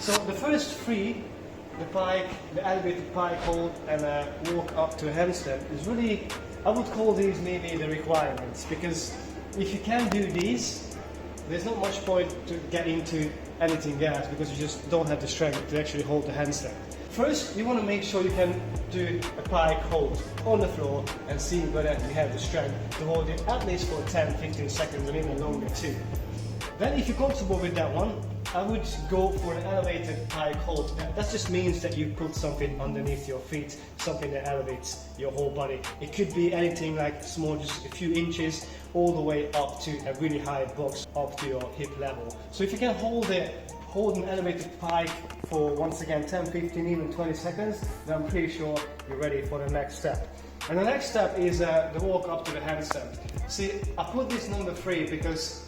So the first three, the pike, the elevated pike hold, and a walk up to a handstand is really, I would call these maybe the requirements, because if you can do these, there's not much point to get into anything else because you just don't have the strength to actually hold the handstand. First, you want to make sure you can do a pike hold on the floor and see whether you have the strength to hold it at least for 10-15 seconds or even longer too. Then if you're comfortable with that one, I would go for an elevated pike hold. That just means that you put something underneath your feet, something that elevates your whole body. It could be anything like small, just a few inches, all the way up to a really high box, up to your hip level. So if you can hold an elevated pike for, once again, 10, 15, even 20 seconds, then I'm pretty sure you're ready for the next step. And the next step is the walk up to the handstand. See, I put this number 3 because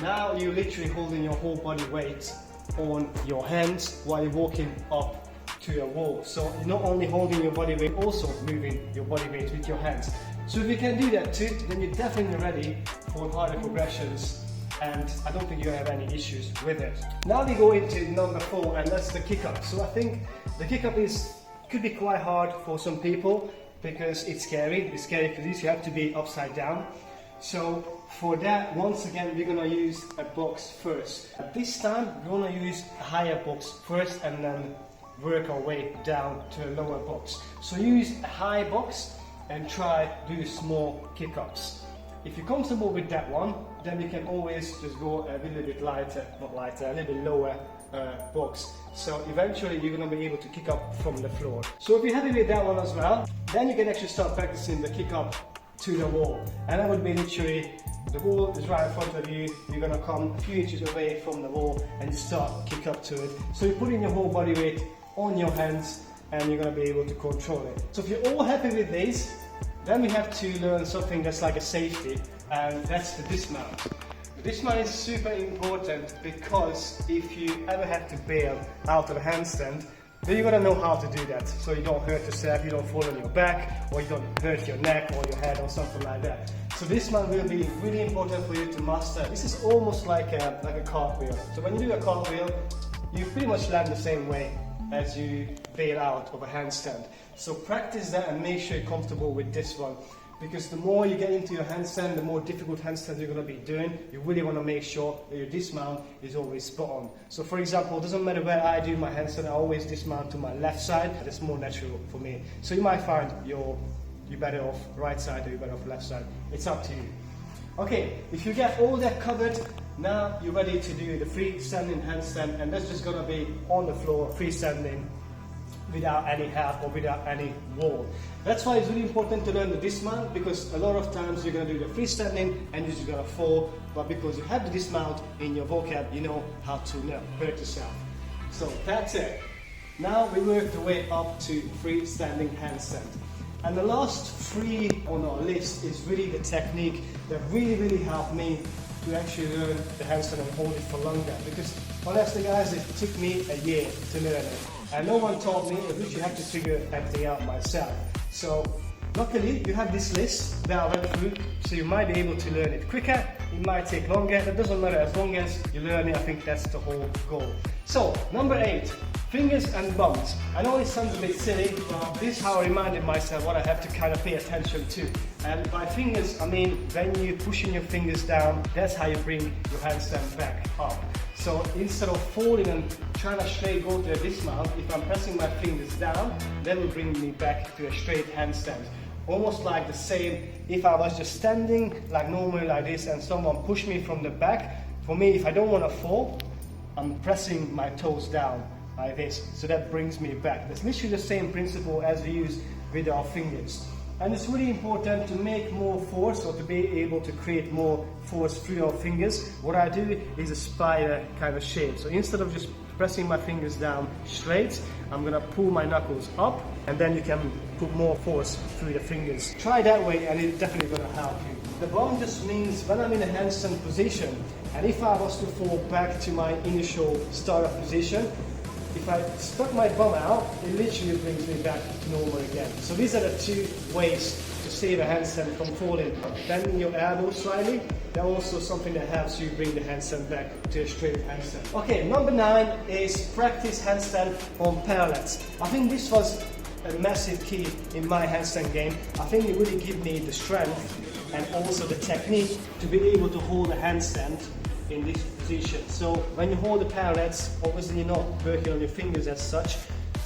now you're literally holding your whole body weight on your hands while you're walking up to a wall. So you're not only holding your body weight, also moving your body weight with your hands. So if you can do that too, then you're definitely ready for harder progressions, and I don't think you have any issues with it. Now we go into number 4, and that's the kick-up. So I think the kick-up could be quite hard for some people because it's scary. It's scary because you have to be upside down. So for that, once again, we're gonna use a box first. This time, we're gonna use a higher box first and then work our way down to a lower box. So use a high box and try to do small kick-ups. If you're comfortable with that one, then you can always just go a little bit lighter, not lighter, a little bit lower box. So eventually you're going to be able to kick up from the floor. So if you're happy with that one as well, then you can actually start practicing the kick up to the wall. And that would be literally, the wall is right in front of you, you're going to come a few inches away from the wall and you start kick up to it. So you're putting your whole body weight on your hands and you're going to be able to control it. So if you're all happy with these, then we have to learn something that's like a safety, and that's the dismount. The dismount is super important because if you ever have to bail out of a handstand, then you gotta know how to do that, so you don't hurt yourself, you don't fall on your back, or you don't hurt your neck or your head or something like that. So dismount will be really important for you to master. This is almost like a cartwheel. So when you do a cartwheel, you pretty much land the same way as you bail out of a handstand. So practice that and make sure you're comfortable with this one, because the more you get into your handstand, the more difficult handstands you're going to be doing. You really want to make sure that your dismount is always spot on. So for example, it doesn't matter where I do my handstand, I always dismount to my left side. That's more natural for me. So you might find you're better off right side or you're better off left side. It's up to you. Okay, if you get all that covered, now you're ready to do the freestanding handstand, and that's just going to be on the floor, freestanding, without any help or without any wall. That's why it's really important to learn the dismount, because a lot of times you're going to do the freestanding and you're just going to fall, but because you have the dismount in your vocab, you know how to hurt yourself. So that's it. Now we work the way up to freestanding handstand. And the last 3 on our list is really the technique that really helped me to actually learn the handstand and hold it for longer, because honestly guys, it took me a year to learn it. And no one taught me, I literally had to figure everything out myself. So luckily you have this list that I went through, so you might be able to learn it quicker, it might take longer, that doesn't matter, as long as you learn it, I think that's the whole goal. So number 8, fingers and bums. I know it sounds a bit silly, but this is how I reminded myself what I have to kind of pay attention to. And by fingers, I mean when you're pushing your fingers down, that's how you bring your handstand back up. So instead of falling and trying to straight go to a dismount, if I'm pressing my fingers down, that will bring me back to a straight handstand. Almost like the same if I was just standing like normally like this and someone pushed me from the back. For me, if I don't want to fall, I'm pressing my toes down like this. So that brings me back. That's literally the same principle as we use with our fingers. And it's really important to make more force, or to be able to create more force through our fingers. What I do is a spider kind of shape. So instead of just pressing my fingers down straight, I'm gonna pull my knuckles up, and then you can put more force through the fingers. Try that way and it's definitely gonna help you. The bum just means when I'm in a handstand position, and if I was to fall back to my initial startup position, if I stuck my bum out, it literally brings me back to normal again. So these are the 2 ways to save a handstand from falling, bending your elbow slightly. That's also something that helps you bring the handstand back to a straight handstand. Okay, number 9 is practice handstand on parallettes. I think this was a massive key in my handstand game. I think it really gave me the strength and also the technique to be able to hold a handstand in this position. So when you hold the parallettes, obviously you're not working on your fingers as such.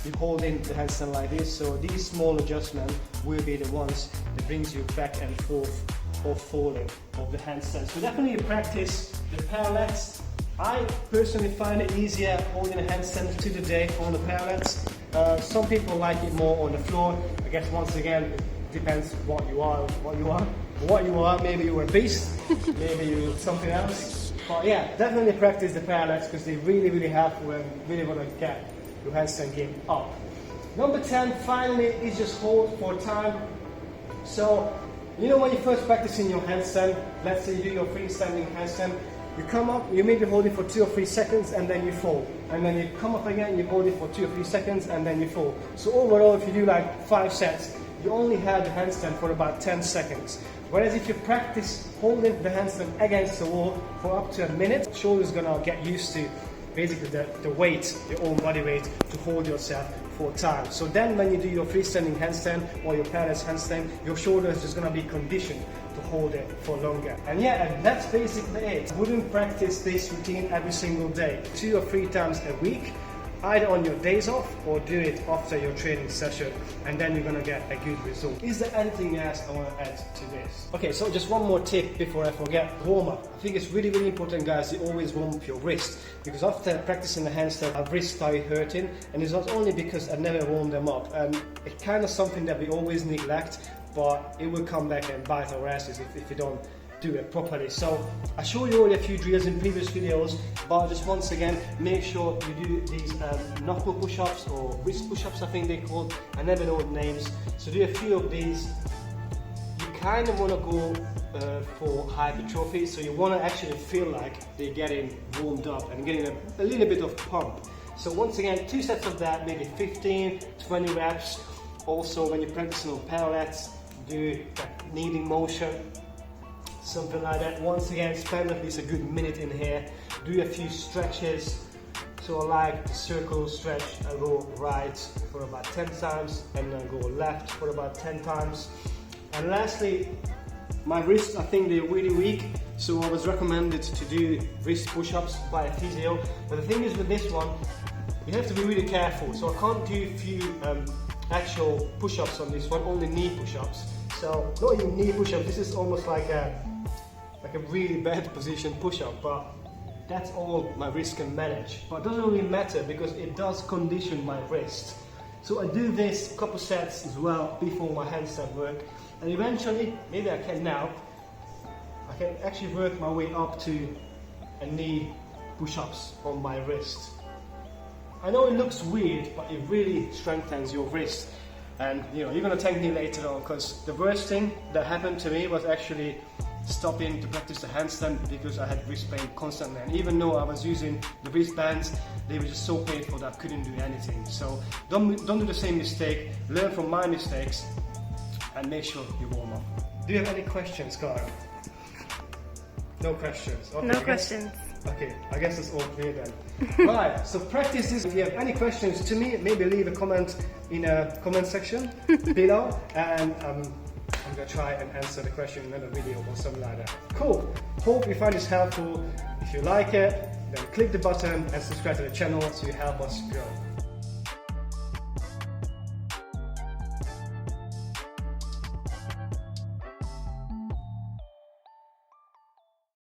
You hold in the handstand like this. So these small adjustments will be the ones that brings you back and forth of falling of the handstand. So definitely practice the parallettes. I personally find it easier holding a handstand to the day on the parallettes. Some people like it more on the floor. I guess once again it depends what you are. Maybe you're a beast, maybe you're something else. But yeah, definitely practice the parallettes because they really helpful and really want to get your handstand game up. Number 10 finally is just hold for time. So you know when you first practicing your handstand, let's say you do your freestanding handstand, you come up, you maybe hold it for 2 or 3 seconds and then you fall. And then you come up again, you hold it for 2 or 3 seconds and then you fall. So overall, if you do like 5 sets, you only have the handstand for about 10 seconds. Whereas if you practice holding the handstand against the wall for up to a minute, shoulder's gonna get used to basically the weight, your own body weight, to hold yourself for time. So then when you do your freestanding handstand or your parallel handstand, your shoulder is just gonna be conditioned to hold it for longer. And yeah, and that's basically it. Wouldn't practice this routine every single day, 2 or 3 times a week, either on your days off or do it after your training session, and then you're gonna get a good result. Is there anything else I want to add to this? Okay, so just one more tip before I forget. Warm up. I think it's really important, guys, to always warm up your wrist, because after practicing the handstand, my wrists started hurting, and it's not only because I never warmed them up. It's kind of something that we always neglect, but it will come back and bite our asses if you don't do it properly. So I showed you already a few drills in previous videos, but just once again, make sure you do these knuckle push-ups or wrist push-ups, I think they're called. I never know the names. So do a few of these. You kind of want to go for hypertrophy, so you want to actually feel like they're getting warmed up and getting a little bit of pump. So once again, 2 sets of that, maybe 15, 20 reps. Also when you're practicing on parallettes, do that kneading motion, something like that. Once again, spend at least a good minute in here. Do a few stretches. So I like the circle stretch. I go right for about 10 times and then go left for about 10 times. And lastly, my wrists, I think they're really weak, so I was recommended to do wrist push-ups by a physio. But the thing is with this one, you have to be really careful. So I can't do a few actual push-ups on this one, only knee push-ups. So not even knee push-up, this is almost like a really bad position push-up, but that's all my wrist can manage. But it doesn't really matter because it does condition my wrist. So I do this a couple sets as well before my handstand work, and eventually, maybe I can now, I can actually work my way up to a knee push-ups on my wrist. I know it looks weird, but it really strengthens your wrist. And you know, you're gonna thank me later on, because the worst thing that happened to me was actually stopping to practice the handstand because I had wrist pain constantly, and even though I was using the wristbands, they were just so painful that I couldn't do anything. So don't do the same mistake, learn from my mistakes and make sure you warm up. Do you have any questions, Cara? No questions? Okay, no questions. Okay, I guess it's all clear then. Right, so practice this. If you have any questions to me, maybe leave a comment in a comment section below, and I'm gonna try and answer the question in another video or something like that. Cool, hope you find this helpful. If you like it, then click the button and subscribe to the channel so you help us grow.